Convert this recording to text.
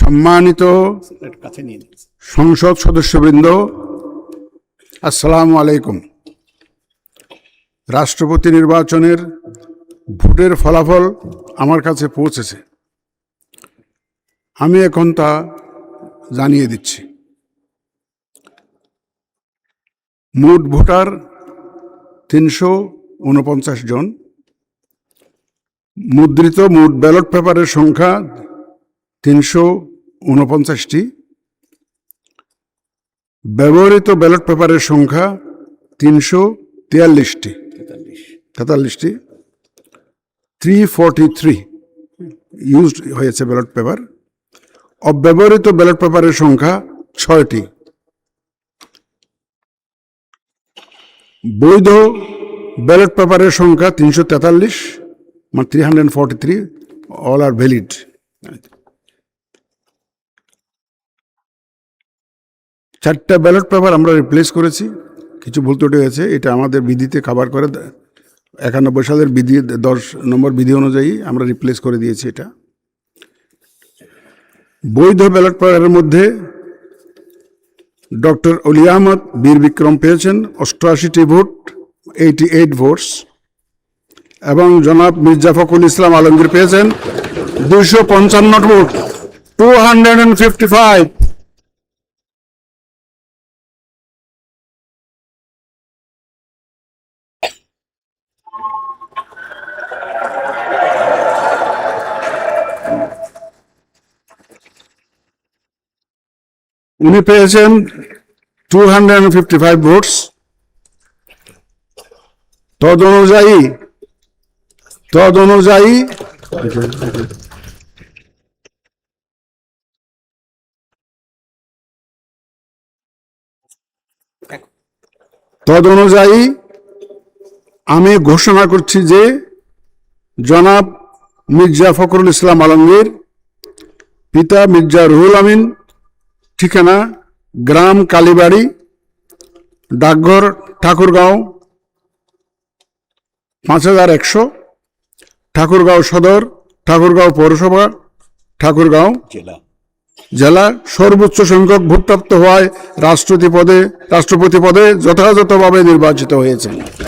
সম্মানিত সংসদ সদস্যবৃন্দ, আসসালামু আলাইকুম। রাষ্ট্রপতি নির্বাচনের ভোটের ফলাফল আমার কাছে পৌঁছেছে। আমি এখন তা জানিয়ে দিচ্ছি। মোট ভোটার ৩৪৯ জন। মুদ্রিত মোট ব্যালট পেপারের সংখ্যা ৩৪৯টি। ব্যবহৃত ব্যালট পেপারের সংখ্যা ৩৪৩টি। 343 ইউজড হয়েছে ব্যালট পেপার। অব্যবহৃত ব্যালট পেপারের সংখ্যা 6টি। বৈধ ব্যালট পেপারের সংখ্যা 343, মানে 343, অল আর ভ্যালিড। চারটা ব্যালট পেপার আমরা রিপ্লেস করেছি, কিছু ভুল ত্রুটি হয়েছে। এটা আমাদের বিধিতে কভার করে 91 সালের বিধি 10 নম্বর বিধি অনুযায়ী আমরা রিপ্লেস করে দিয়েছি এটা। বৈধ ব্যালট পেপারের মধ্যে ডক্টর অলি আহমদ বীর বিক্রম পেয়েছেন 88টি ভোট, 88 ভোটস, এবং জনাব মির্জা ফখরুল ইসলাম আলমগীর পেয়েছেন 255 ভোট, 255। উনি পেয়েছেন 255 ভোটস। তদ অনুযায়ী আমি ঘোষণা করছি যে জনাব মির্জা ফখরুল ইসলাম আলমগীর, পিতা মির্জা রুহুল আমিন, ঠিকানা গ্রাম কালীবাড়ি, ডাকঘর ঠাকুরগাঁও 5100, ঠাকুরগাঁও সদর, ঠাকুরগাঁও পৌরসভা, ঠাকুরগাঁও জেলা, সর্বোচ্চ সংখ্যক ভোটপ্রাপ্ত হওয়ায় রাষ্ট্রপতি পদে যথাযথভাবে নির্বাচিত হয়েছেন।